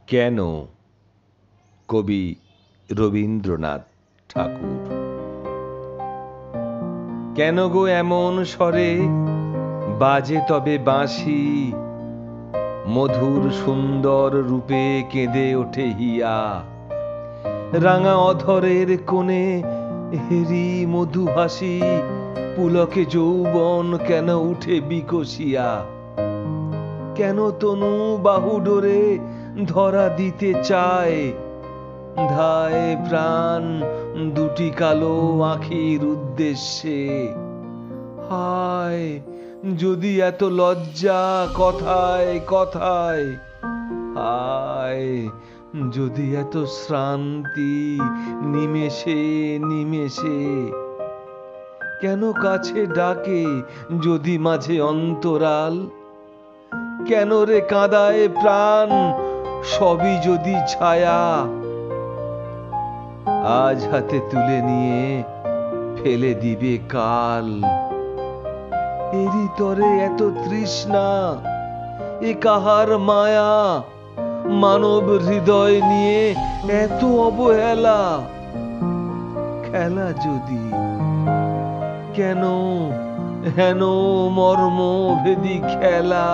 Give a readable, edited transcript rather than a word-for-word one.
কেন? কবি রবীন্দ্রনাথ ঠাকুর। কেন গো এমন স্বরে বাজে তবে বাঁশি, মধুর সুন্দর রূপে কেঁদে ওঠে হিয়া, রাঙা অধরের কোণে হেরি মধুহাসি, পুলকে যৌবন কেন উঠে বিকশিয়া? কেন তনু বাহু ডোরে ধরা দিতে চায়, ধায় প্রাণ দুটি কালো আঁখির উদ্দেশ্যে? হায়, যদি এত লজ্জা কথায় কথায়, হায়, যদি এত শ্রান্তি নিমেষে নিমেষে! কেন কাছে ডাকে যদি মাঝে অন্তরাল? কেন রে কাঁদায় প্রাণ সবই যদি ছায়া? আজ হাতে তুলে নিয়ে ফেলে দিবে কাল। এরই তরে এত তৃষ্ণা, এ কাহার মায়া? মানব হৃদয় নিয়ে এত অবহেলা? খেলা যদি, কেন হেন মর্মভেদী খেলা?